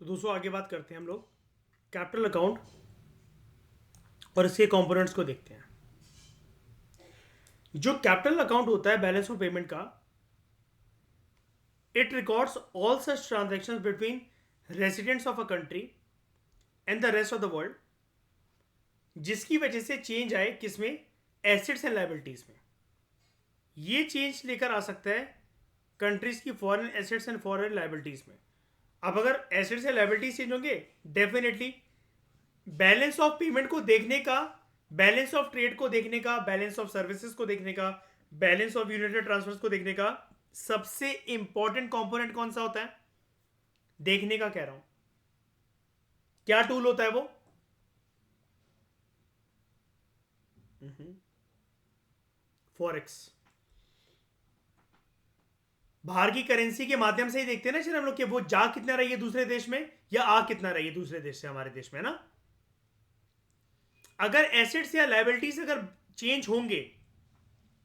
तो दोस्तों आगे बात करते हैं हम लोग कैपिटल अकाउंट और इसके कंपोनेंट्स को देखते हैं। जो कैपिटल अकाउंट होता है बैलेंस ऑफ पेमेंट का, it records all such transactions between residents of a country and the rest of the world, जिसकी वजह से चेंज आए किसमें, एसेट्स एंड लायबिलिटीज में। ये चेंज लेकर आ सकता है कंट्रीज की foreign assets and foreign liabilities में। अब अगर एसेट्स एंड लायबिलिटीज चेंज होंगे, डेफिनेटली बैलेंस ऑफ पेमेंट को देखने का, बैलेंस ऑफ ट्रेड को देखने का, बैलेंस ऑफ सर्विसेज को देखने का, बैलेंस ऑफ यूनिटेड ट्रांसफर्स को देखने का सबसे इंपॉर्टेंट कंपोनेंट कौन सा होता है? देखने का कह रहा हूं, क्या टूल होता है वो? फॉरेक्स। बाहर की करेंसी के माध्यम से ही देखते हैं ना सर हम लोग कि वो जा कितना रही है दूसरे देश में या आ कितना रही है दूसरे देश से हमारे देश में ना। अगर एसेट्स या लायबिलिटीज अगर चेंज होंगे,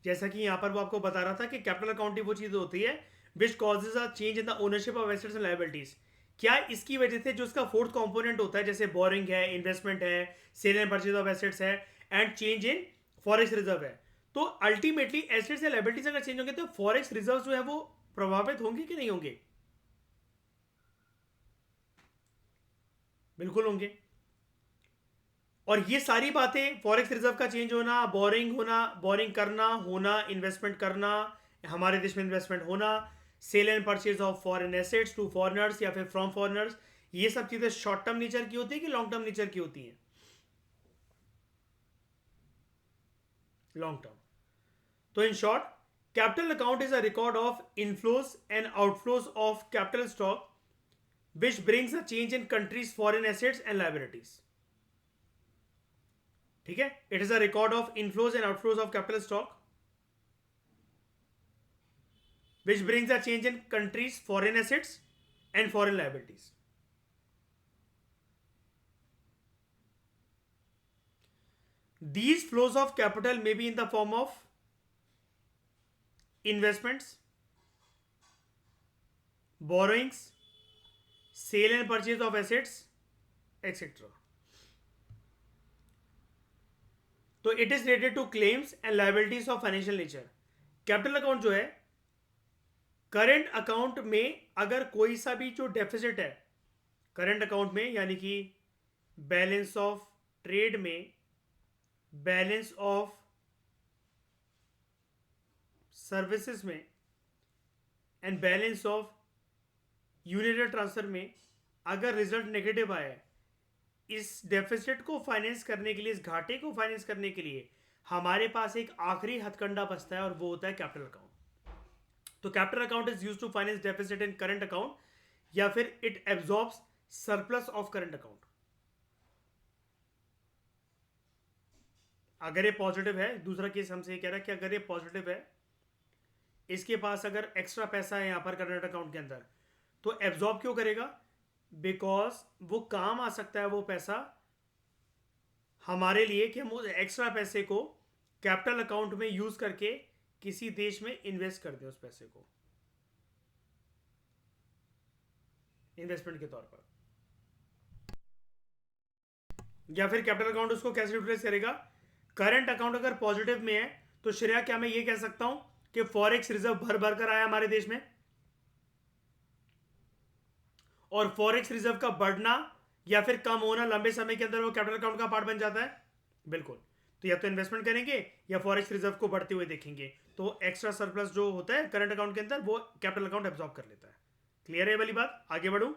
जैसा कि यहां पर वो आपको बता रहा था कि कैपिटल अकाउंटिंग वो चीज होती है which causes a change in the ownership of assets and liabilities. क्या इसकी वजह से जो उसका फोर्थ कंपोनेंट होता है, जैसे बोरिंग है, इन्वेस्टमेंट है, sale and purchase of assets है and change in forex reserve है, तो अल्टीमेटली एसेट्स या लायबिलिटीज अगर चेंज होंगे तो फॉरेक्स रिजर्व जो है वो प्रभावित होंगे कि नहीं होंगे? बिल्कुल होंगे। और ये सारी बातें, फॉरेक्स रिजर्व का चेंज होना, होना, बोरिंग करना, होना, इन्वेस्टमेंट करना, हमारे देश में इन्वेस्टमेंट होना, sale and purchase of foreign assets to foreigners या फिर फ्रॉम फॉरेनर्स, ये सब चीजें शॉर्ट टर्म नेचर की होती है कि लॉन्ग टर्म नेचर की होती हैं? Long term. तो in short, capital account is a record of inflows and outflows of capital stock which brings a change in country's foreign assets and liabilities. ठीक है, it is a record of inflows and outflows of capital stock which brings a change in countries' foreign assets and foreign liabilities. These flows of capital may be in the form of investments, borrowings, sale and purchase of assets, etc. तो it is related to claims and liabilities of financial nature. Capital account जो है, current account में अगर कोई सा भी जो deficit है करंट अकाउंट में, यानी कि बैलेंस ऑफ ट्रेड में, बैलेंस ऑफ सर्विसेज में and balance of united transfer में, अगर रिजल्ट नेगेटिव आया है, इस डेफिसिट को फाइनेंस करने के लिए, इस घाटे को फाइनेंस करने के लिए हमारे पास एक आखिरी हथकंडा बचता है और वो होता है कैपिटल अकाउंट। तो capital account is used to finance deficit in current account, या फिर it absorbs surplus of current account. अगर ये पॉजिटिव है, दूसरा केस हमसे ये कह रहा है कि अगर ये पॉजिटिव है, इसके पास अगर एक्स्ट्रा पैसा है यहां पर करंट अकाउंट के अंदर, तो एब्जॉर्ब क्यों करेगा? बिकॉज वो काम आ सकता है वो पैसा हमारे लिए कि हम उस एक्स्ट्रा पैसे को कैपिटल अकाउंट में यूज करके किसी देश में इन्वेस्ट कर दें, उस पैसे को इन्वेस्टमेंट के तौर पर। या फिर कैपिटल अकाउंट उसको कैसे यूटिलाइज करेगा? करंट अकाउंट अगर पॉजिटिव में है तो श्रेया क्या मैं ये कह सकता हूं कि फॉरेक्स रिजर्व भर भर कर आया हमारे देश में, और फॉरेक्स रिजर्व का बढ़ना या फिर कम होना लंबे समय के अंदर वो कैपिटल अकाउंट का पार्ट बन जाता है? बिल्कुल। तो या तो इन्वेस्टमेंट करेंगे या फॉरेक्स रिजर्व को बढ़ते हुए देखेंगे, तो एक्स्ट्रा सरप्लस जो होता है करंट अकाउंट के अंदर वो कैपिटल अकाउंट एब्जॉर्ब कर लेता है। क्लियर है वाली बात? आगे बढ़ू,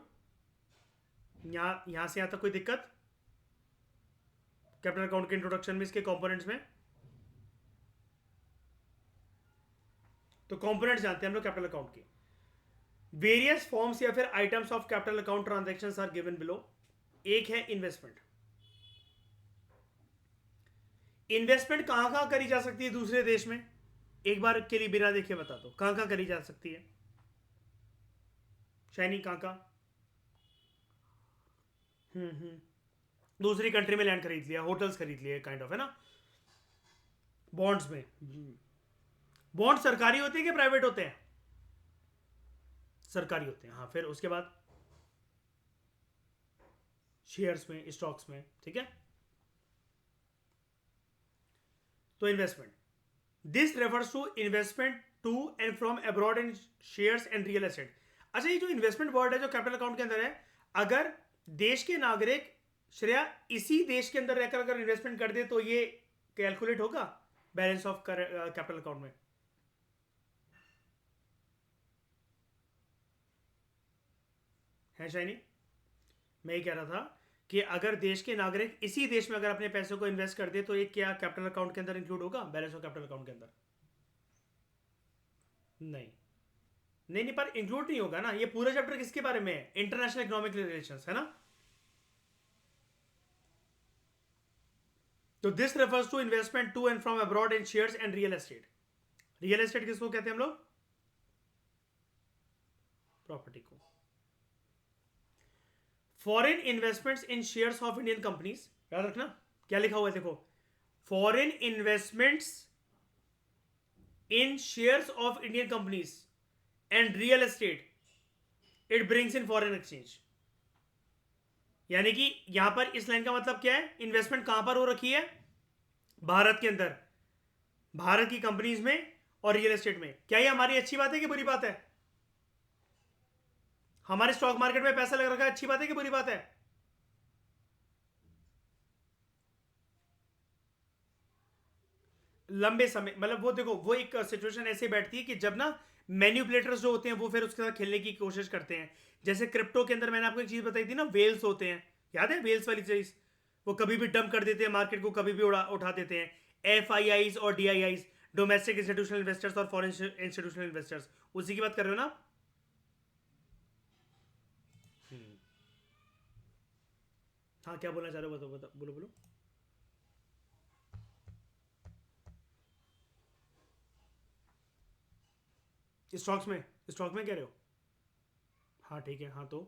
यहां से यहां तक कोई दिक्कत कैपिटल अकाउंट के इंट्रोडक्शन में, इसके कंपोनेंट्स में? तो कंपोनेंट्स जानते हैं हम लोग कैपिटल अकाउंट के। वेरियस फॉर्म्स या फिर items of capital account transactions are given below. एक है इन्वेस्टमेंट। इन्वेस्टमेंट कहां कहां करी जा सकती है दूसरे देश में? एक बार के लिए बिना देखे बता दो कहां कहां करी जा सकती है। शाइनी कहां कहां? दूसरी कंट्री में लैंड खरीद लिया, होटल्स खरीद लिए, काइंड ऑफ, है ना। बॉन्ड्स में, बॉन्ड सरकारी होते हैं कि प्राइवेट होते हैं? सरकारी होते हैं। हाँ, फिर उसके बाद शेयर्स में, स्टॉक्स में, ठीक है। तो investment, this refers to investment to and from abroad in shares and real estate. अच्छा, ये जो इन्वेस्टमेंट वर्ड है जो कैपिटल अकाउंट के अंदर है, अगर देश के नागरिक श्रेया इसी देश के अंदर रहकर अगर इन्वेस्टमेंट कर दे तो ये कैलकुलेट होगा बैलेंस ऑफ कैपिटल अकाउंट में? है शाइनी? मैं ये कह रहा था कि अगर देश के नागरिक इसी देश में अगर अपने पैसों को इन्वेस्ट कर दे तो ये क्या कैपिटल अकाउंट के अंदर इंक्लूड होगा, बैलेंस ऑफ कैपिटल अकाउंट के अंदर? नहीं नहीं नहीं, पर इंक्लूड नहीं होगा ना। ये पूरा चैप्टर किसके बारे में है? इंटरनेशनल इकोनॉमिक रिलेशंस, है ना। तो this refers to investment to and from abroad in shares and real estate. Real estate किसको कहते हैं हम लोग? प्रॉपर्टी को। Foreign investments in shares of Indian companies, याद रखना क्या लिखा हुआ है, देखो, foreign investments in shares of Indian companies and real estate it brings in foreign exchange. यानी कि यहां पर इस लाइन का मतलब क्या है? इन्वेस्टमेंट कहां पर हो रखी है? भारत के अंदर, भारत की कंपनीज में और रियल एस्टेट में। क्या ये हमारी अच्छी बात है कि बुरी बात है? हमारे स्टॉक मार्केट में पैसा लग रखा है, अच्छी बात है कि बुरी बात है? लंबे समय, मतलब वो देखो, वो एक सिचुएशन ऐसे बैठती है कि जब ना मैन्युपुलेटर्स जो होते हैं वो फिर उसके साथ खेलने की कोशिश करते हैं। जैसे क्रिप्टो के अंदर मैंने आपको एक चीज बताई थी ना, वेल्स होते हैं, याद है वेल्स वाली चीज? वो कभी भी डंप कर देते हैं मार्केट को, कभी भी उठा देते हैं। FIIs और DIIs, डोमेस्टिक इंस्टीट्यूशनल इन्वेस्टर्स और फॉरेन इंस्टीट्यूशनल इन्वेस्टर्स, उसी की बात कर रहे हो ना? हाँ, क्या बोलना चाह रहे हो, बताओ बताओ, बोलो बोलो। स्टॉक्स में कह रहे हो? हाँ ठीक है, हाँ तो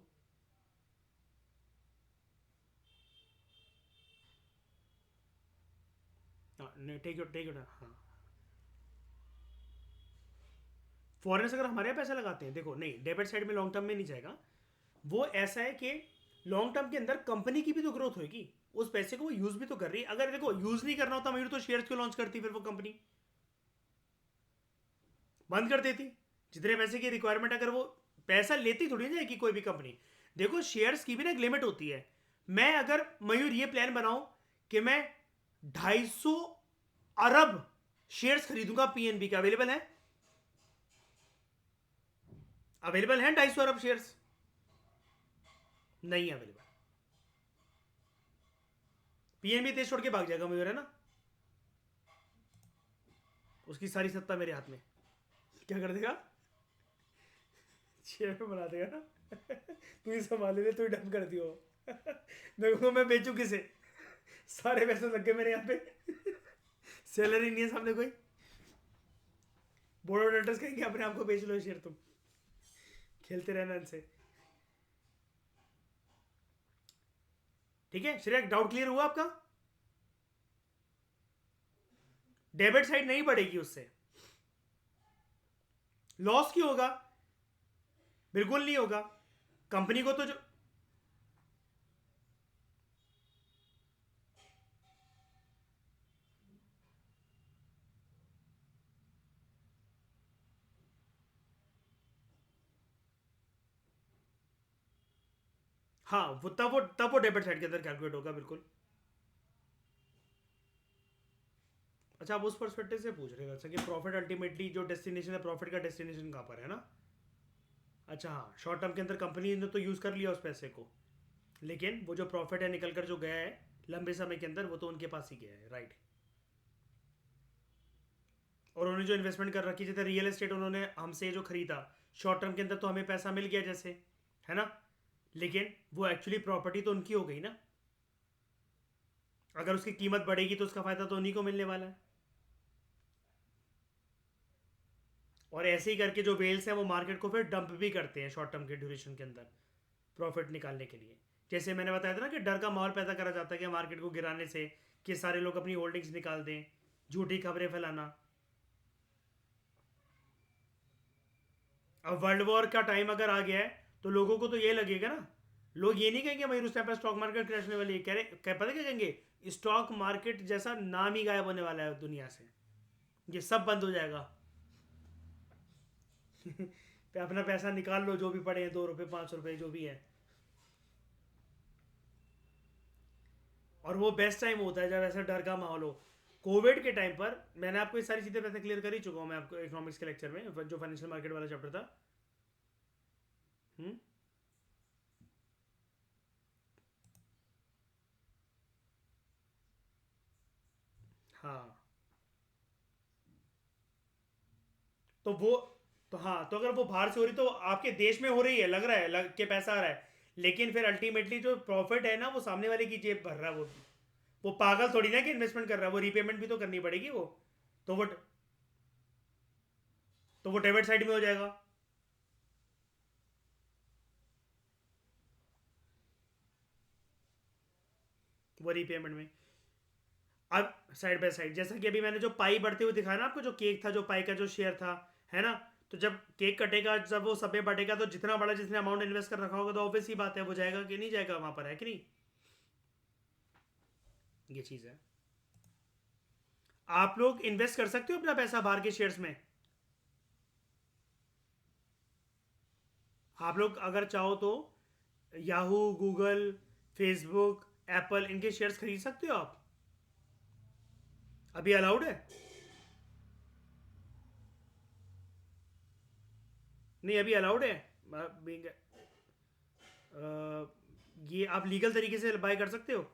हाँ, नहीं, टेक इट, हाँ। फॉरेनर्स अगर हमारे यहाँ पैसा लगाते हैं, देखो, नहीं, डेबिट साइड में लॉन्ग टर्म में नहीं जाएगा। वो ऐसा है कि लॉन्ग टर्म के अंदर कंपनी की भी तो ग्रोथ होगी, उस पैसे को वो यूज भी तो कर रही है। अगर देखो यूज नहीं करना होता मयूर तो शेयर्स क्यों लॉन्च करती? फिर वो कंपनी बंद कर देती। जितने पैसे की रिक्वायरमेंट, अगर वो पैसा लेती थोड़ी ना जाएगी कोई भी कंपनी। देखो, शेयर्स की भी ना एक लिमिट होती है। मैं अगर मयूर ये प्लान बनाऊं कि मैं 250 अरब शेयर्स खरीदूंगा PNB का, अवेलेबल है? अवेलेबल है 250 अरब शेयर्स? नहीं अवेलेबल। PNB देश छोड़ के भाग जाएगा मयूर, है ना। उसकी सारी सत्ता मेरे हाथ में। क्या कर देगा? शेयर में बना देगा ना। तू ही संभाल ले, तू ही डंप कर दियो। मैं कहूँगा मैं बेचू किसे? सारे पैसे लग गए मेरे यहाँ पे। सैलरी नहीं है सामने कोई। बोर्ड ऑफ डायरेक्टर्स कहेंगे अपने आप को बेच लो शेयर, तुम खेलते रहना इनसे। ठीक है श्रेया, डाउट क्लियर हुआ आपका? डेबिट साइड नहीं बढ़ेगी उससे। लॉस क्यों होगा? बिल्कुल नहीं होगा। कंपनी को तो जो, हाँ, वो डेबिट साइड के अंदर कैलकुलेट होगा, बिल्कुल। अच्छा, आप उस पर्सपेक्टिव से पूछ रहे हो, अच्छा, कि प्रॉफिट अल्टीमेटली जो डेस्टिनेशन है, प्रॉफिट का डेस्टिनेशन कहाँ पर है ना? अच्छा, हाँ, शॉर्ट टर्म के अंदर कंपनी ने तो यूज़ कर लिया उस पैसे को, लेकिन वो जो प्रॉफिट है निकल कर जो गया है लंबे समय के अंदर, वो तो उनके पास ही गया है, राइट। और उन्होंने जो इन्वेस्टमेंट कर रखी, जैसे रियल एस्टेट उन्होंने हमसे जो खरीदा शॉर्ट टर्म के अंदर, तो हमें पैसा मिल गया जैसे, है ना। लेकिन वो एक्चुअली प्रॉपर्टी तो उनकी हो गई ना। अगर उसकी कीमत बढ़ेगी तो उसका फायदा तो उन्हीं को मिलने वाला है। और ऐसे ही करके जो वेल्स हैं वो मार्केट को फिर डंप भी करते हैं शॉर्ट टर्म के ड्यूरेशन के अंदर प्रॉफिट निकालने के लिए। जैसे मैंने बताया था ना कि डर का माहौल पैदा करा जाता है कि मार्केट को गिराने से, कि सारे लोग अपनी होल्डिंग्स निकाल दें, झूठी खबरें फैलाना। अब वर्ल्ड वॉर का टाइम अगर आ गया है तो लोगों को तो ये लगेगा ना लोग ये नहीं कहेंगे भाई उस टाइम पर स्टॉक मार्केट क्रैश होने वाली है, कह रहे पता क्या कहेंगे, स्टॉक मार्केट जैसा नाम ही गायब होने वाला है दुनिया से, ये सब बंद हो जाएगा। पे अपना पैसा निकाल लो, जो भी पड़े हैं, 2 रुपए 5 रुपए जो भी है। और वो बेस्ट टाइम होता है जब ऐसा डर का माहौल हो। कोविड के टाइम पर मैंने आपको ये सारी चीज़ें वैसे क्लियर कर ही चुका हूँ मैं आपको इकोनॉमिक्स के लेक्चर में, जो फाइनेंशियल मार्केट वाला चैप्टर था। हम्म। हाँ। तो वो तो हाँ, तो अगर वो बाहर से हो रही तो आपके देश में हो रही है, लग रहा है लग के पैसा आ रहा है, लेकिन फिर अल्टीमेटली जो प्रॉफिट है ना वो सामने वाले की जेब भर रहा है। वो पागल थोड़ी ना कि इन्वेस्टमेंट कर रहा है, वो रीपेमेंट भी तो करनी पड़ेगी वो। तो वो डेबिट साइड में हो जाएगा। वो रीपेमेंट में। अब साइड बाय साइड, जैसा कि अभी मैंने जो पाई बढ़ते हुए दिखाया ना आपको, जो केक था, जो पाई का जो शेयर था, है ना, तो जब केक कटेगा, जब वो सब में बढ़ेगा, तो जितना बड़ा जितने अमाउंट इन्वेस्ट कर रखा होगा तो ऑब्वियस ही बात है वो जाएगा कि नहीं जाएगा वहां पर, है कि नहीं। ये चीज है। आप लोग इन्वेस्ट कर सकते हो अपना पैसा बाहर के शेयर्स में। आप लोग अगर चाहो तो याहू, गूगल, फेसबुक, एप्पल, इनके शेयर्स खरीद सकते हो आप। अभी अलाउड है। नहीं, अभी अलाउड है। being- ये आप लीगल तरीके से बाय कर सकते हो।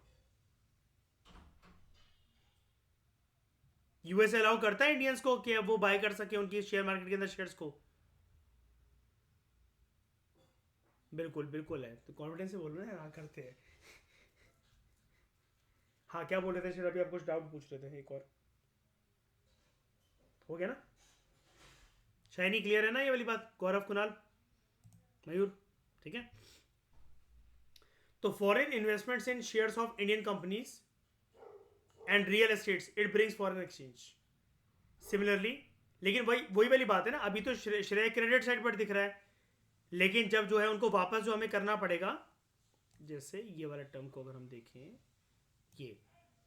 यूएस अलाउ करता है इंडियंस को कि अब वो बाय कर सके उनकी शेयर मार्केट के अंदर शेयर्स को। बिल्कुल बिल्कुल है, तो कॉन्फिडेंस से बोल रहे हैं, हाँ करते हैं। हाँ, क्या बोल रहे थे शायद, अभी आप कुछ डाउट पूछ रहे थे एक और। हो गया ना। शाइनी क्लियर है ना ये वाली बात, गौरव, कुणाल, मयूर। ठीक है। तो foreign investments in shares of Indian companies and real estates it brings foreign exchange. Similarly, लेकिन वही वही वाली बात है ना, अभी तो श्रेय क्रेडिट साइड पर दिख रहा है, लेकिन जब जो है उनको वापस जो हमें करना पड़ेगा, जैसे ये वाला टर्म को अगर हम देखें, ये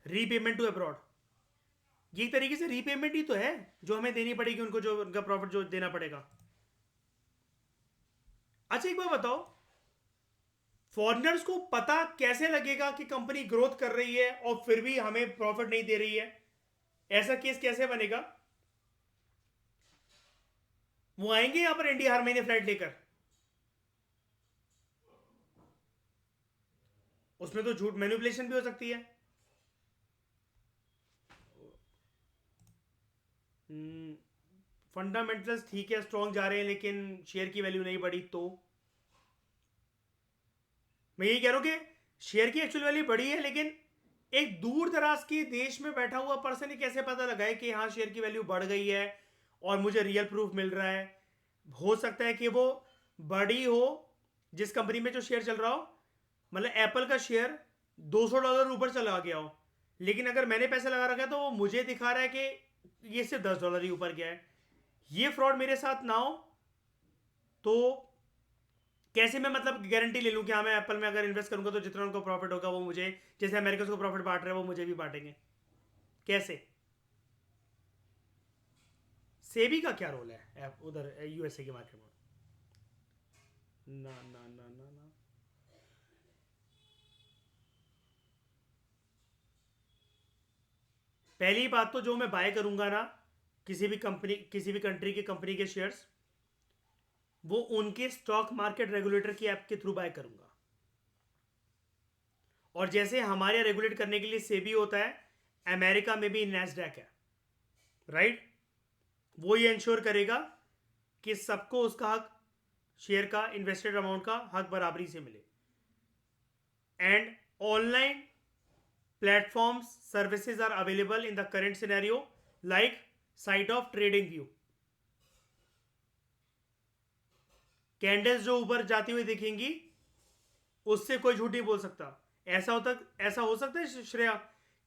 रीपेमेंट टू अब्रॉड, ये एक तरीके से रीपेमेंट ही तो है जो हमें देनी पड़ेगी उनको, जो उनका प्रॉफिट जो देना पड़ेगा। अच्छा एक बात बताओ, फॉरेनर्स को पता कैसे लगेगा कि कंपनी ग्रोथ कर रही है और फिर भी हमें प्रॉफिट नहीं दे रही है? ऐसा केस कैसे बनेगा? वो आएंगे यहां पर इंडिया हर महीने फ्लाइट लेकर? उसमें तो झूठ मैनिपुलेशन भी हो सकती है। फंडामेंटल्स ठीक है, स्ट्रॉन्ग जा रहे हैं, लेकिन शेयर की वैल्यू नहीं बढ़ी तो? मैं यही कह रहा हूं कि शेयर की एक्चुअल वैल्यू बढ़ी है, लेकिन एक दूर दराज के देश में बैठा हुआ पर्सन कैसे पता लगाए कि हाँ शेयर की वैल्यू बढ़ गई है और मुझे रियल प्रूफ मिल रहा है? हो सकता है कि वो बड़ी हो, जिस कंपनी में जो शेयर चल रहा हो, मतलब एप्पल का शेयर $200 ऊपर चला गया हो, लेकिन अगर मैंने पैसा लगा रखा है तो वो मुझे दिखा रहा है कि ये सिर्फ $10 ही ऊपर गया है। ये फ्रॉड मेरे साथ ना हो तो कैसे मैं मतलब गारंटी ले लूं कि हाँ मैं एप्पल में अगर इन्वेस्ट करूंगा तो जितना उनको प्रॉफिट होगा वो मुझे, जैसे अमेरिका को प्रॉफिट बांट रहे हैं वो मुझे भी बांटेंगे? कैसे? सेबी का क्या रोल है उधर यूएसए के मार्केट में? ना ना ना ना ना। पहली बात तो जो मैं बाय करूंगा ना, किसी भी कंपनी, किसी भी कंट्री की कंपनी के शेयर्स, वो उनके स्टॉक मार्केट रेगुलेटर की ऐप के थ्रू बाय करूंगा। और जैसे हमारे यहाँ रेगुलेट करने के लिए सेबी होता है, अमेरिका में भी नैस्डैक है, राइट। वो ये इंश्योर करेगा कि सबको उसका हक, शेयर का इन्वेस्टेड अमाउंट का हक बराबरी से मिले। And online platforms services are available in the current scenario, like site of trading view, candles जो ऊपर जाती हुई दिखेंगी उससे कोई झूठ नहीं बोल सकता। ऐसा हो सकता है श्रेया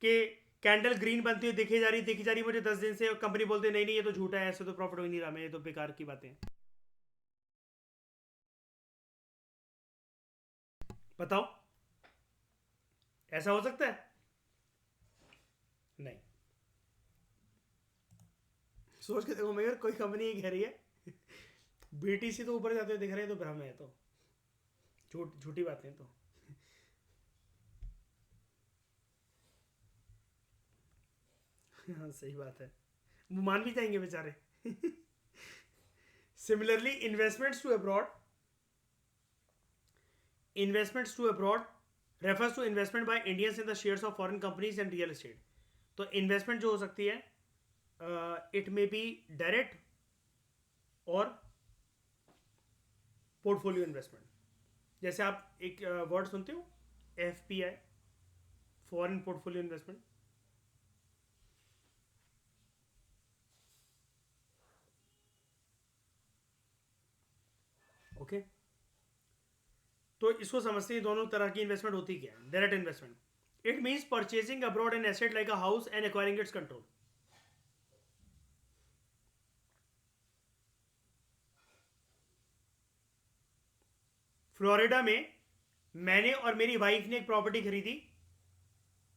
कि कैंडल ग्रीन बनती हुई दिखी जा रही मुझे 10 दिन से, कंपनी बोलते नहीं नहीं ये तो झूठा है, ऐसे तो प्रॉफिट हो ही नहीं रहा, मैं ये तो बेकार की बातें हैं। बताओ, ऐसा हो सकता है? नहीं। सोच के देखो मगर, कोई कंपनी ये कह रही है बीटीसी तो ऊपर जाते हुए दिख रहे हैं, तो भ्रम है, तो झूठी बातें तो। हाँ सही बात है, वो मान भी जाएंगे बेचारे। Similarly investments to abroad refers to investment by Indians in the shares of foreign companies and real estate. तो इन्वेस्टमेंट जो हो सकती है, इट मे बी डायरेक्ट और पोर्टफोलियो इन्वेस्टमेंट। जैसे आप एक वर्ड सुनते हो, FPI, foreign portfolio investment. Okay, तो इसको समझते हैं दोनों तरह की इन्वेस्टमेंट होती क्या है। Direct investment, it means purchasing abroad an asset like a house and acquiring it's control. Florida में मैंने और मेरी वाइफ ने एक प्रॉपर्टी खरीदी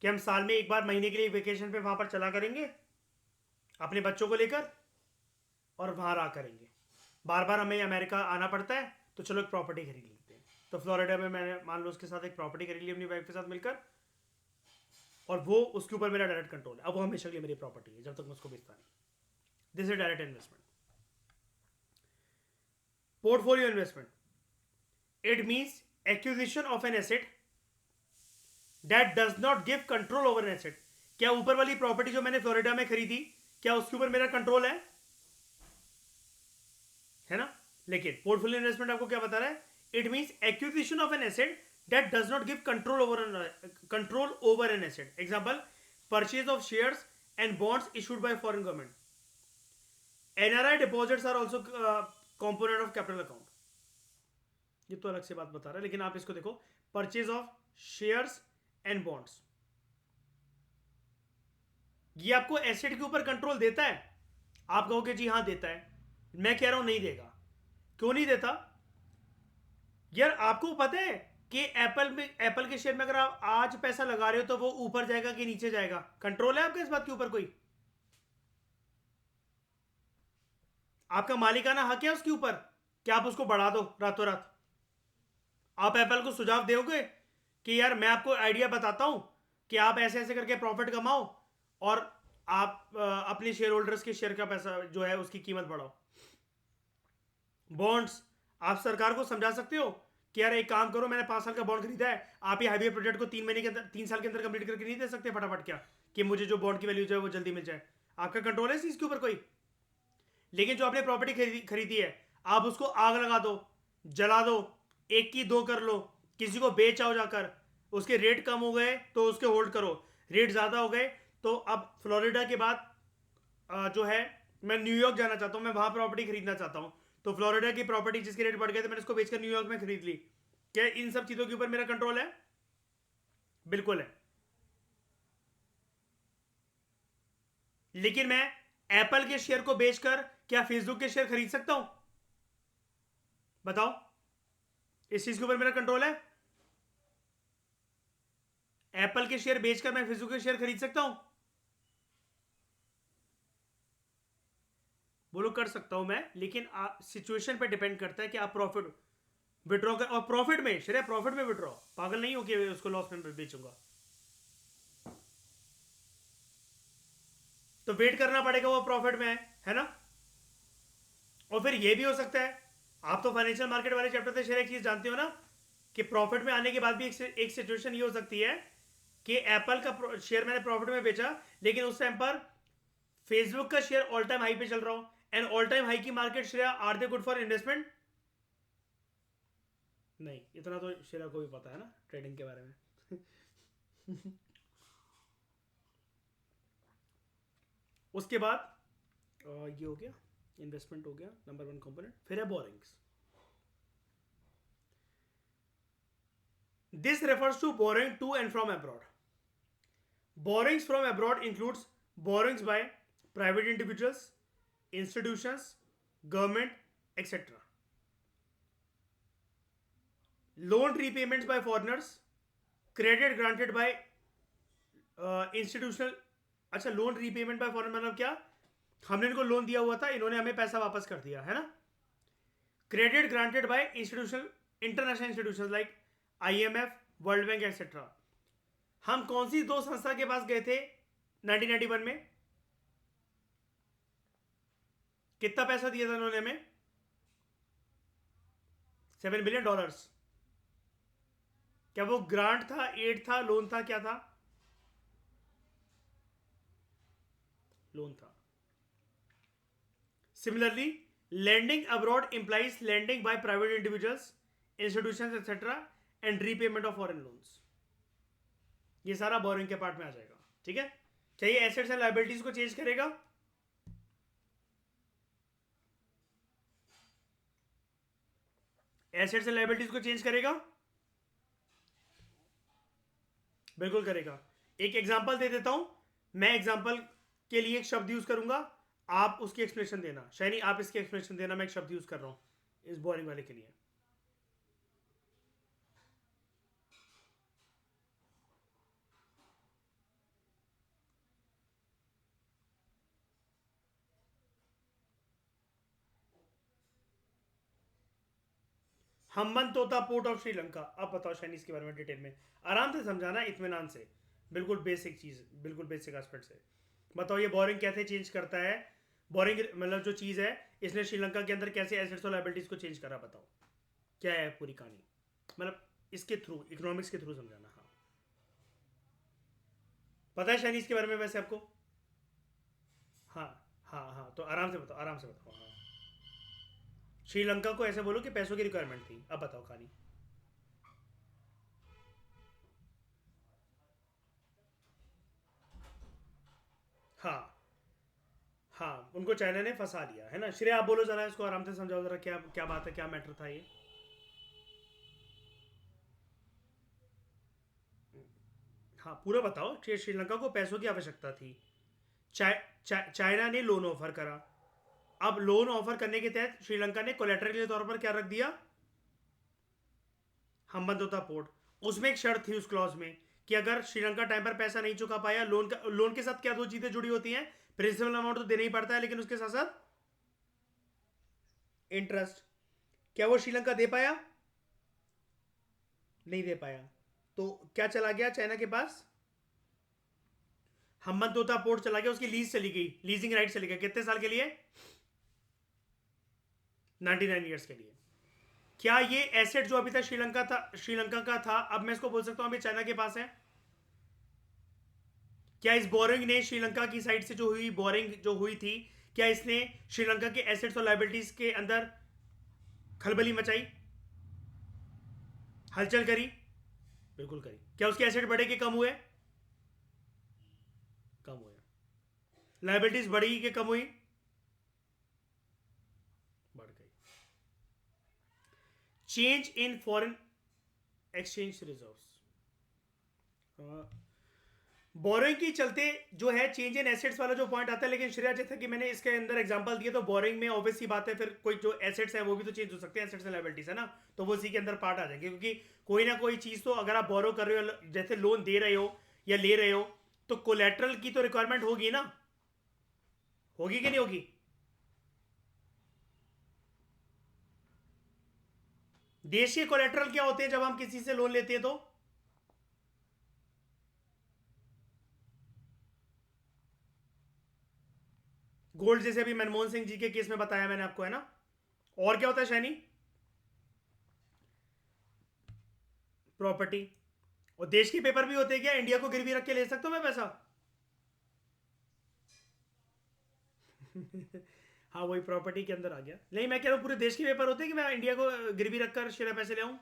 कि हम साल में एक बार महीने के लिए वेकेशन पे वहां पर चला करेंगे अपने बच्चों को लेकर, और वहां रहा करेंगे। बार बार हमें अमेरिका आना पड़ता है, तो चलो एक प्रॉपर्टी खरीद लेते हैं। तो फ्लोरिडा में मैंने मान लो उसके साथ एक प्रॉपर्टी खरीद ली अपनी वाइफ के साथ मिलकर, और वो उसके ऊपर मेरा डायरेक्ट कंट्रोल है। अब वो हमेशा के लिए मेरी प्रॉपर्टी है जब तक मैं उसको बेचता नहीं। This is direct investment. Portfolio investment, it means acquisition of an asset that does not give control over an asset. क्या ऊपर वाली प्रॉपर्टी जो मैंने फ्लोरिडा में खरीदी, क्या उसके ऊपर मेरा कंट्रोल है ना? लेकिन पोर्टफोलियो इन्वेस्टमेंट आपको क्या बता रहा है? It means acquisition of an asset that does not give control over an asset. Example, purchase of shares and bonds issued by foreign government. NRI deposits are also component of capital account. ये तो अलग से बात बता रहा है, लेकिन आप इसको देखो, purchase of shares and bonds, ये आपको एसेट के ऊपर कंट्रोल देता है? आप कहोगे जी हाँ देता है। मैं कह रहा हूं नहीं देगा। क्यों नहीं देता? यार आपको पता है कि एप्पल के शेयर में अगर आप आज पैसा लगा रहे हो तो वो ऊपर जाएगा कि नीचे जाएगा? कंट्रोल है आपका इस बात के ऊपर कोई? आपका मालिकाना हक है उसके ऊपर कि आप उसको बढ़ा दो रातों रात? आप एप्पल को सुझाव दोगे कि यार मैं आपको आइडिया बताता हूं कि आप ऐसे ऐसे करके प्रॉफिट कमाओ और आप अपने शेयर होल्डर्स के शेयर का पैसा जो है उसकी कीमत बढ़ाओ? बॉन्ड्स, आप सरकार को समझा सकते हो कि यार एक काम करो, मैंने 5 साल का बॉन्ड खरीदा है, आप ये हाईवे प्रोजेक्ट को 3 महीने के अंदर, 3 साल के अंदर कंप्लीट करके नहीं दे सकते फटाफट? क्या कि मुझे जो बॉन्ड की वैल्यू जो है वो जल्दी मिल जाए? आपका कंट्रोल है इस चीज के ऊपर कोई? लेकिन जो आपने प्रॉपर्टी खरीदी है, आप उसको आग लगा दो, जला दो, एक की दो कर लो, किसी को बेच आओ जाकर, उसके रेट कम हो गए तो उसके होल्ड करो, रेट ज्यादा हो गए तो अब फ्लोरिडा के बाद जो है मैं न्यूयॉर्क जाना चाहता हूं, मैं वहां प्रॉपर्टी खरीदना चाहता हूं, तो फ्लोरिडा की प्रॉपर्टी जिसके रेट बढ़ गए थे मैंने उसको बेचकर न्यूयॉर्क में खरीद ली। क्या इन सब चीजों के ऊपर मेरा कंट्रोल है? बिल्कुल है। लेकिन मैं एप्पल के शेयर को बेचकर क्या फेसबुक के शेयर खरीद सकता हूं? बताओ, इस चीज के ऊपर मेरा कंट्रोल है? एप्पल के शेयर बेचकर मैं फेसबुक के शेयर खरीद सकता हूं? बोलो कर सकता हूं मैं, लेकिन सिचुएशन पे डिपेंड करता है कि आप प्रॉफिट विड्रॉ कर, और प्रॉफिट में श्रेय, प्रॉफिट में विड्रॉ, पागल नहीं हो कि उसको लॉस में बेचूंगा। तो वेट करना पड़ेगा, वो प्रॉफिट में है ना? और फिर ये भी हो सकता है, आप तो फाइनेंशियल मार्केट वाले चैप्टर से शेयर एक चीज जानते हो ना, कि प्रॉफिट में आने के बाद भी एक सिचुएशन ये हो सकती है कि एप्पल का शेयर मैंने प्रॉफिट में बेचा, लेकिन उस टाइम पर फेसबुक का शेयर ऑल टाइम हाई पे चल रहा हो, एंड ऑल टाइम हाई की market share, are they good for investment? नहीं, इतना तो शेयर को भी पता है ना ट्रेडिंग के बारे में। उसके बाद ये हो गया, इन्वेस्टमेंट हो गया नंबर 1 कंपोनेंट। फिर है borrowings. This refers to borrowing to and from abroad. Borrowings from abroad includes borrowings by private individuals, institutions, government, etc. Loan repayments bye foreigners, credit granted by institutional. अच्छा, loan repayment bye foreign मतलब क्या? हमने इनको loan दिया हुआ था, इन्होंने हमें पैसा वापस कर दिया, है ना। Credit granted by institutional, international institution like IMF, world bank etcetera. हम कौन सी दो संस्था के पास गए थे 1991 में? कितना पैसा दिया था उन्होंने हमें? $7 बिलियन। क्या वो ग्रांट था, एड था, लोन था, क्या था? लोन था। Similarly, lending abroad implies lending by private individuals, institutions, etc. and repayment of foreign loans. ये सारा बोरिंग के पार्ट में आ जाएगा, ठीक है। क्या ये एसेट्स एंड लायबिलिटीज को चेंज करेगा? एसेट्स एंड लायबिलिटीज को चेंज करेगा, बिल्कुल करेगा। एक एग्जांपल दे देता हूं मैं, एग्जांपल के लिए एक शब्द यूज करूंगा, आप उसकी एक्सप्लेनेशन देना। शैनी, आप इसकी एक्सप्लेनेशन देना, मैं एक शब्द यूज कर रहा हूं इस बोरिंग वाले के लिए। हम्बन तोता पोर्ट ऑफ श्रीलंका। अब बताओ शैनी इसके बारे में डिटेल में, आराम से समझाना, इत्मीनान से, बिल्कुल बेसिक चीज, बिल्कुल बेसिक एस्पेक्ट से बताओ। ये बोरिंग कैसे चेंज करता है? बोरिंग मतलब जो चीज है, इसने श्रीलंका के अंदर कैसे एसेट्स और लायबिलिटीज को चेंज करा, बताओ क्या है पूरी कहानी। मतलब इसके थ्रू, इकोनॉमिक्स के थ्रू समझाना। हाँ, पता है शैनी इसके बारे में वैसे आपको? हाँ हाँ हाँ, तो आराम से बताओ, आराम से बताओ। हाँ, श्रीलंका को ऐसे बोलो कि पैसों की रिक्वायरमेंट थी। अब बताओ कहानी। हाँ हाँ, उनको चाइना ने फंसा लिया, है ना। श्रेया, आप बोलो जरा, इसको आराम से समझाओ जरा, क्या क्या बात है, क्या मैटर था ये। हाँ, पूरा बताओ कि श्रीलंका को पैसों की आवश्यकता थी। चाइना ने लोन ऑफर करा। अब लोन ऑफर करने के तहत श्रीलंका ने कोलेटरल के तौर पर क्या रख दिया? हम्बनतोता पोर्ट। उसमें एक शर्त थी उस क्लॉज में कि अगर श्रीलंका टाइम पर पैसा नहीं चुका पाया, लोन के साथ क्या दो चीजें जुड़ी होती हैं? प्रिंसिपल अमाउंट तो देना ही पड़ता है, लेकिन उसके साथ साथ इंटरेस्ट। क्या वो श्रीलंका दे पाया? नहीं दे पाया। तो क्या चला गया चाइना के पास? हम्बनतोता पोर्ट चला गया, उसकी लीज चली गई, लीजिंग राइट चली गया। कितने साल के लिए? 99 ईयर्स के लिए। क्या ये एसेट जो अभी तक श्रीलंका का था, अब मैं इसको बोल सकता हूं अभी चाइना के पास है? क्या इस बोरिंग ने श्रीलंका की साइड से जो हुई बोरिंग जो हुई थी, क्या इसने श्रीलंका के एसेट्स और लायबिलिटीज के अंदर खलबली मचाई, हलचल करी? बिल्कुल करी। क्या उसके एसेट बढ़े कि कम हुए? कम हुए। लायबिलिटीज बढ़ी कि कम हुई? बढ़ गई। Change in foreign exchange reserves. Boring की चलते जो है चेंज इन एसेट्स वाला जो पॉइंट आता है, लेकिन श्रेया, जैसा कि मैंने इसके अंदर एग्जांपल दिया, तो बोरिंग में ऑब्वियस सी बात है, फिर कोई जो एसेट्स है वो भी तो चेंज हो सकते हैं, एसेट्स एंड लायबिलिटीज, है ना। तो वो इसी के अंदर पार्ट आ जाएंगे, क्योंकि कोई ना कोई चीज तो अगर आप बोरो कर रहे हो, जैसे लोन दे रहे हो या ले रहे हो, तो कोलेट्रल की तो रिक्वायरमेंट होगी ना, होगी कि नहीं होगी? देश के कोलेट्रल क्या होते हैं जब हम किसी से लोन लेते हैं? तो गोल्ड, जैसे अभी मनमोहन सिंह जी के केस में बताया मैंने आपको, है ना। और क्या होता है शैनी? प्रॉपर्टी। और देश के पेपर भी होते हैं क्या? इंडिया को गिरवी रख के ले सकता हूं मैं पैसा? हाँ, वही प्रॉपर्टी के अंदर आ गया। नहीं, मैं कह रहा हूं पूरे देश के पेपर होते हैं कि मैं इंडिया को गिरवी रखकर शेयर पैसे ले आऊं?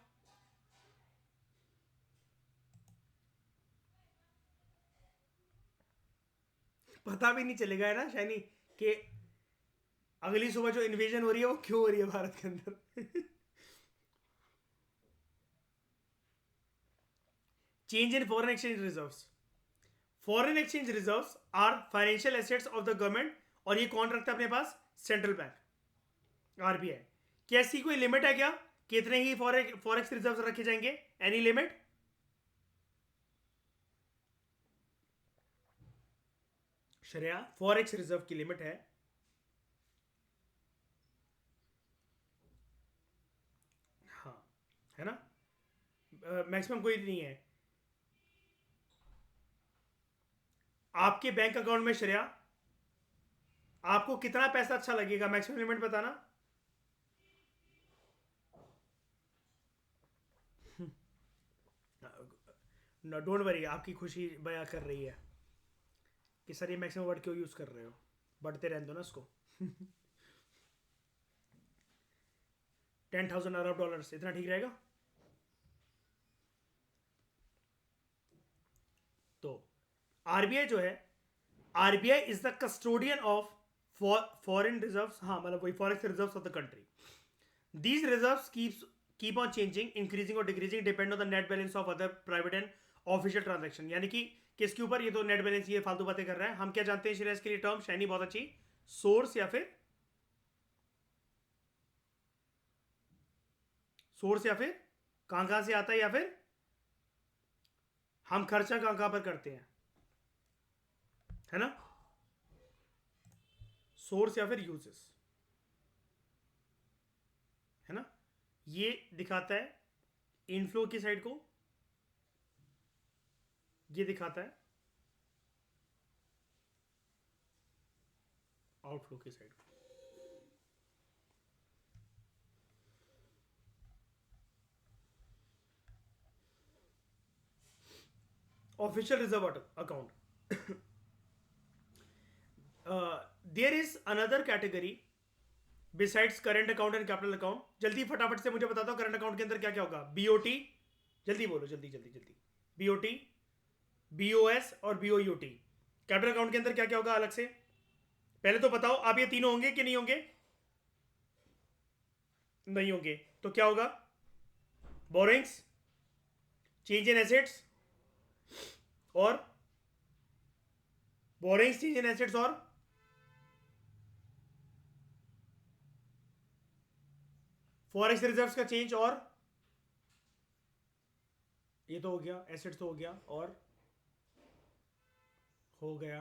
पता भी नहीं चलेगा, है ना शैनी, कि अगली सुबह जो इन्वेजन हो रही है वो क्यों हो रही है भारत के अंदर। Change in foreign exchange reserves. Foreign exchange reserves are financial assets of the government, और ये कौन रखता है अपने पास? Central bank, RBI। क्या इसकी कोई लिमिट है क्या कितने ही फॉरेक्स रिजर्व रखे जाएंगे? Any limit? Shreya, forex reserve की लिमिट है हाँ, है ना, मैक्सिमम कोई नहीं है आपके बैंक अकाउंट में। श्रेया, आपको कितना पैसा अच्छा लगेगा, मैक्सिमम लिमिट बताना। डोंट वरी, आपकी खुशी बयां कर रही है कि सर ये मैक्सिमम वर्ड क्यों यूज कर रहे हो, बढ़ते रहने दो ना उसको। 10,000 अरब डॉलर्स इतना ठीक रहेगा? तो आरबीआई जो है, RBI is the custodian of foreign reserves, हाँ मतलब वही forex reserves of the country. These reserves keep on changing, increasing और decreasing, depend on the net balance of other private and official transaction. यानी कि किसके ऊपर? ये तो नेट बैलेंस, ये फालतू बातें कर रहा है। हम क्या जानते हैं शेयर्स के लिए टर्म? शाइनी बहुत अच्छी, सोर्स या फिर कहां कहां से आता है, या फिर हम खर्चा कहां कहां पर करते हैं, है ना, सोर्स या फिर यूजेस, है ना। ये दिखाता है इनफ्लो की साइड को, ये दिखाता है आउटफ्लो की साइड को। Official reserve account, there is another category besides current account and capital account. जल्दी फटाफट से मुझे बता दो, करंट अकाउंट के अंदर क्या क्या होगा? बीओटी, जल्दी बोलो, जल्दी जल्दी जल्दी। बीओटी, बीओएस और बीओयूटी। कैपिटल अकाउंट के अंदर क्या क्या होगा अलग से? पहले तो बताओ आप, ये तीनों होंगे कि नहीं होंगे? नहीं होंगे तो क्या होगा? बोरिंग्स, चेंज इन एसेट्स और बोरिंग्स, चेंज इन एसेट्स और फॉरेक्स रिजर्व्स का चेंज, और ये तो हो गया, एसेट्स तो हो गया, और हो गया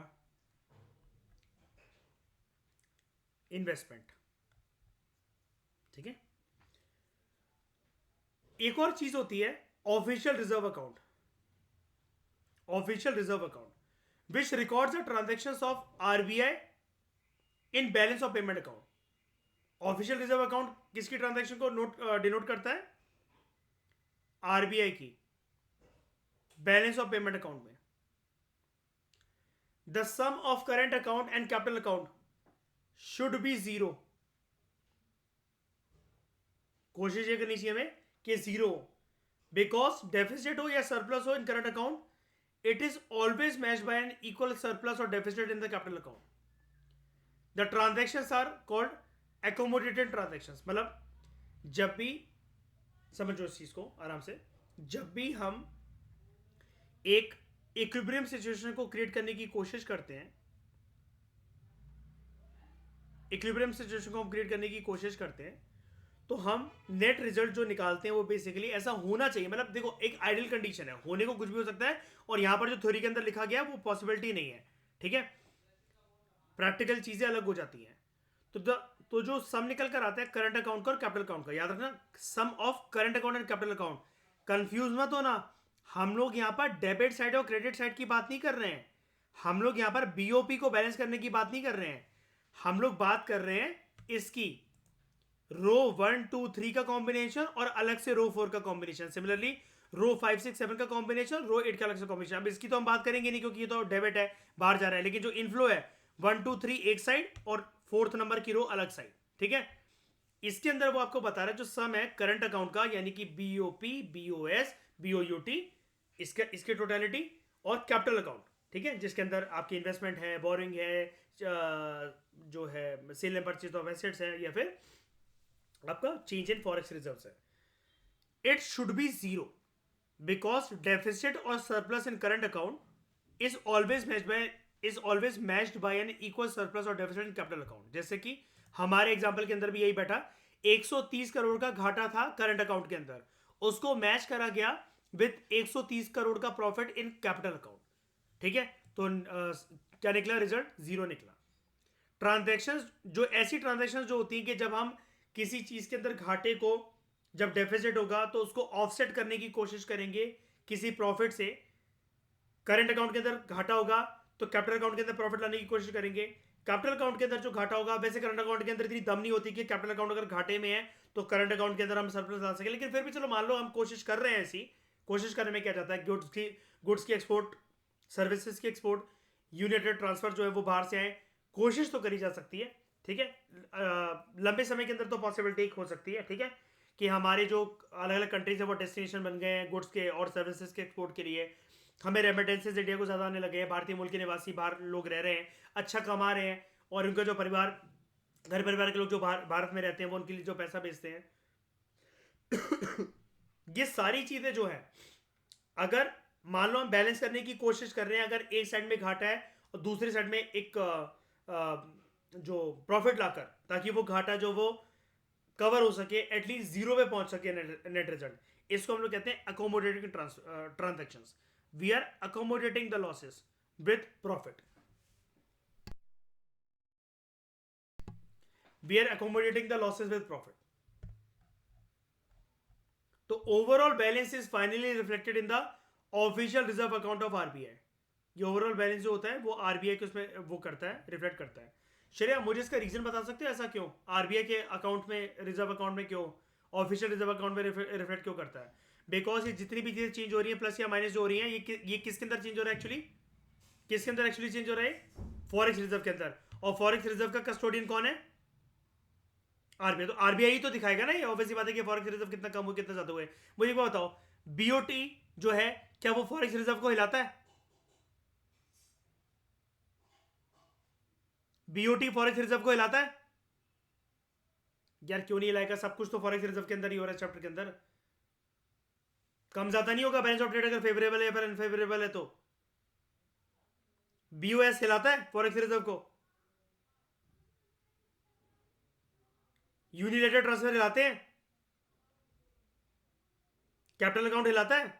इन्वेस्टमेंट। ठीक है, एक और चीज होती है official reserve account. Official reserve account which records the transactions of RBI in balance of payment account. Official reserve account किसकी ट्रांजैक्शन को नोट डिनोट करता है? आरबीआई की बैलेंस ऑफ पेमेंट अकाउंट में। The sum of current account and capital account should be zero. कोशिश ये करनी चाहिए हमें कि जीरो, बिकॉज डेफिसिट हो या सरप्लस हो in current account, it is always matched by an equal surplus और deficit in the capital account. The transactions are called accommodated transactions. मतलब जब भी, समझो इस चीज को आराम से, जब भी हम एक इक्विलिब्रियम सिचुएशन को क्रिएट करने की कोशिश करते हैं, इक्विलिब्रियम सिचुएशन को हम क्रिएट करने की कोशिश करते हैं, तो हम नेट रिजल्ट जो निकालते हैं वो बेसिकली ऐसा होना चाहिए। मतलब देखो, एक आइडियल कंडीशन है, होने को कुछ भी हो सकता है, और यहां पर जो थ्योरी के अंदर लिखा गया वो पॉसिबिलिटी नहीं है। ठीक है, प्रैक्टिकल चीजें अलग हो जाती हैं। तो जो सम निकल कर आता है करंट अकाउंट का और कैपिटल अकाउंट का, याद रखना, sum of current account and capital account. Confuse मत होना, हम लोग यहां पर डेबिट साइड और क्रेडिट साइड की बात नहीं कर रहे हैं। हम लोग यहां पर बीओपी को बैलेंस करने की बात नहीं कर रहे हैं। हम लोग बात कर रहे हैं इसकी रो 1 2 3 का कॉम्बिनेशन और अलग से रो 4 का कॉम्बिनेशन। सिमिलरली रो 5 6 7 का कॉम्बिनेशन, रो 8 का अलग से कॉम्बिनेशन। अब इसकी तो हम बात करेंगे नहीं क्योंकि ये तो डेबिट है, बाहर जा रहा है। लेकिन जो इनफ्लो है 1 2 3 एक साइड और फोर्थ नंबर की रो अलग साइड। ठीक है, इसके अंदर वो आपको बता रहा है जो सम है करंट अकाउंट का, यानी कि बीओपी, बीओएस, बीओयूटी, इसके टोटलिटी, और कैपिटल अकाउंट। ठीक है, जिसके अंदर आपकी इन्वेस्टमेंट है, बोरिंग है, जो है sale and purchase of assets है, या फिर आपका चेंज इन फॉरेक्स रिजर्व्स है। It should be zero because deficit और surplus in current account is always matched by an equal surplus और डेफिसिट इन कैपिटल अकाउंट। जैसे कि हमारे एग्जांपल के अंदर भी यही बैठा, 130 करोड़ का घाटा था करंट अकाउंट के अंदर, उसको मैच करा गया विद 130 करोड़ का प्रॉफिट इन कैपिटल अकाउंट। ठीक है, तो क्या निकला रिजल्ट? जीरो निकला। ट्रांजैक्शंस, जो ऐसी ट्रांजैक्शंस जो होती हैं कि जब हम किसी चीज के अंदर घाटे को, जब डेफिसिट होगा तो उसको ऑफसेट करने की कोशिश करेंगे किसी प्रॉफिट से। करंट अकाउंट के अंदर घाटा होगा तो कैपिटल अकाउंट के अंदर प्रॉफिट लाने की कोशिश करेंगे। कैपिटल अकाउंट के अंदर जो घाटा होगा, वैसे करंट अकाउंट के अंदर इतनी दम नहीं होती कि कैपिटल अकाउंट अगर घाटे में है तो करंट अकाउंट के अंदर हम सरप्लस ला सके, लेकिन फिर भी चलो मान लो हम कोशिश कर रहे हैं ऐसी। कोशिश करने में क्या जाता है, गुड्स की एक्सपोर्ट, सर्विसेज की एक्सपोर्ट, यूनिटेड ट्रांसफर जो है वो बाहर से आए, कोशिश तो करी जा सकती है। ठीक है, लंबे समय के अंदर तो पॉसिबिलिटी हो सकती है। ठीक है, कि हमारे जो अलग अलग कंट्रीज है वो डेस्टिनेशन बन गए हैं गुड्स के और सर्विसेज के एक्सपोर्ट के लिए। हमें रेमिटेंसेज इंडिया को ज़्यादा आने लगे हैं, भारतीय मूल के निवासी बाहर लोग रह रहे हैं, अच्छा कमा रहे हैं, और उनका जो परिवार, घर परिवार के लोग जो भारत में रहते हैं वो उनके लिए जो पैसा भेजते हैं। ये सारी चीज़ें जो है, अगर मान लो हम बैलेंस करने की कोशिश कर रहे हैं, अगर एक साइड में घाटा है और दूसरी साइड में एक जो प्रॉफिट लाकर, ताकि वो घाटा जो वो कवर हो सके, एटलीस्ट जीरो पे पहुंच सके नेट रिजल्ट, इसको हम लोग कहते हैं accommodating transactions. We are accommodating the losses with profit. We are accommodating the losses with profit. तो overall balance is finally reflected in the official reserve account of RBI. ये ओवरऑल बैलेंस जो होता है वो आरबीआई के उसमें वो करता है, रिफ्लेक्ट करता है। श्रेया, मुझे इसका रीजन बता सकते हो ऐसा क्यों आरबीआई के अकाउंट में, रिजर्व अकाउंट में क्यों, ऑफिशियल रिजर्व अकाउंट में रिफ्लेक्ट क्यों करता है? बिकॉज ये जितनी भी चीजें चेंज हो रही है, प्लस या माइनस जो हो रही है, ये किसके अंदर चेंज हो रहा है एक्चुअली? किसके अंदर एक्चुअली चेंज हो रहा है? फॉरेक्स रिजर्व के अंदर। और फॉरेक्स रिजर्व का कस्टोडियन कौन है? आरबीआई। तो आरबीआई तो दिखाएगा ना, ये ऑब्वियस बात है कि फॉरेक्स रिजर्व कितना कम हुआ कितना ज्यादा हुआ है। मुझे को बताओ, बीओटी जो है क्या वो फॉरेक्स रिजर्व को हिलाता है? बीओटी फॉरेक्स रिजर्व को हिलाता है? यार क्यों नहीं हिलाएगा? सब कुछ तो फॉरेक्स रिजर्व के अंदर ही हो रहा है चैप्टर के अंदर। कम ज्यादा नहीं होगा बैलेंस ऑफ ट्रेड अगर फेवरेबल है या फिर अनफेवरेबल है तो? बीओएस हिलाता है फॉरेक्स रिजर्व को? यूनिलेटेड ट्रांसफर हिलाते हैं? कैपिटल अकाउंट हिलाता है?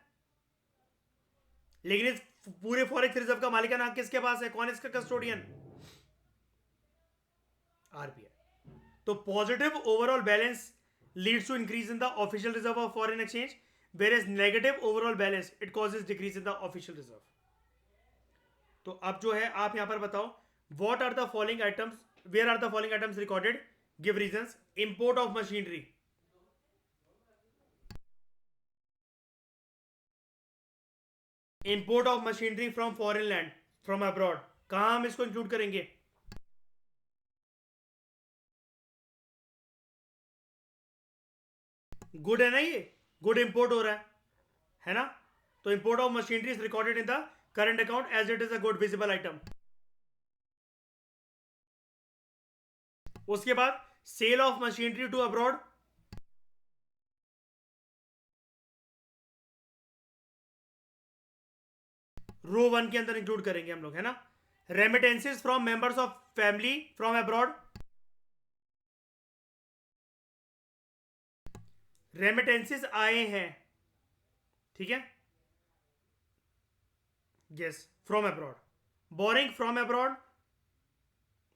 लेकिन इस पूरे फॉरेक्स रिजर्व का मालिकाना हक किसके पास है? कौन है इसका कस्टोडियन? आरबीआई। तो positive overall balance leads to increase in the official reserve of foreign exchange, whereas negative overall balance it causes decrease in the official reserve. तो अब जो है आप यहां पर बताओ, what are the following items, where are the following items recorded, give reasons. Import of machinery, import of machinery from foreign land, from abroad, कहां हम इसको इंक्लूड करेंगे? गुड है ना, ये गुड इंपोर्ट हो रहा है ना? तो import of machinery is recorded in the current account as it is a good visible item. उसके बाद sale of machinery to abroad, row 1 के अंदर इंक्लूड करेंगे हम लोग, है ना? Remittances from members of family from abroad, remittances आए हैं, ठीक है, yes, from abroad. Borrowing from abroad,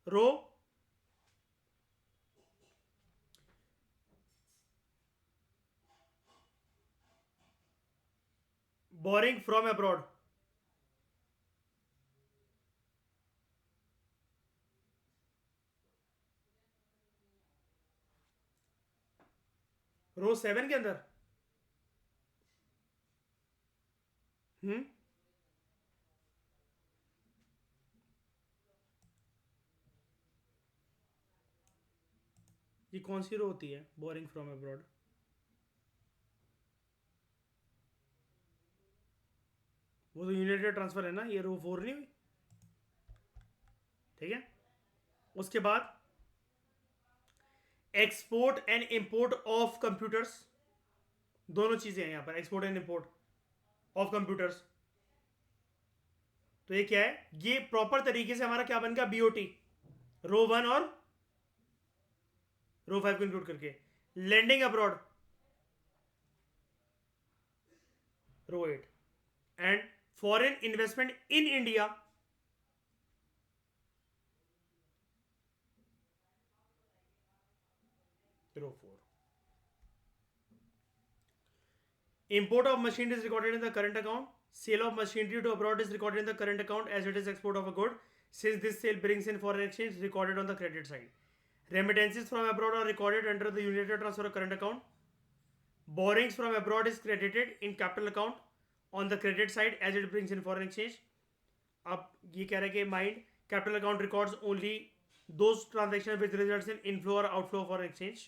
row, borrowing from abroad, row 7 के अंदर। हम्म, ये कौन सी रो होती है बोरिंग फ्रॉम अब्रॉड? वो तो यूनाइटेड ट्रांसफर है ना, ये रो 4 नहीं हुई? ठीक है, उसके बाद export and import of computers, दोनों चीजें हैं यहां पर, export and import of computers. तो ये क्या है? ये प्रॉपर तरीके से हमारा क्या बन गया? बीओटी, रो 1 और रो 5 को इंक्लूड करके। lending abroad, row 8, and foreign investment in India, row 4. Import of machinery is recorded in the current account. Sale of machinery to abroad is recorded in the current account as it is export of a good. Since this sale brings in foreign exchange, recorded on the credit side. Remittances from abroad are recorded under the unilateral transfer of current account. Borrowings from abroad is credited in capital account on the credit side as it brings in foreign exchange. अब ये कह रहा है कि mind capital account records only those transaction which results in inflow और outflow for exchange.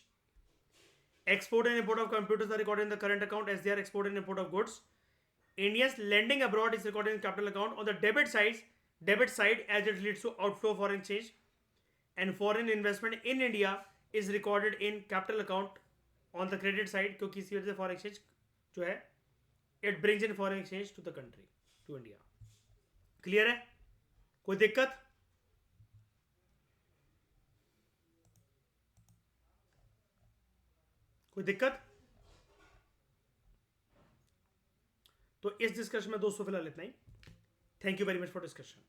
Export and import of computers are recorded in the current account as they are export and import of goods. Indians lending abroad is recorded in capital account on the debit side as it leads to outflow foreign exchange, and foreign investment in India is recorded in capital account on the credit side क्योंकि इसी वजह से foreign exchange जो है it brings in foreign exchange to the country, to India. Clear है? कोई दिक्कत? कोई दिक्कत? तो इस डिस्कशन में दोस्तों फिलहाल इतना ही. Thank you very much for discussion.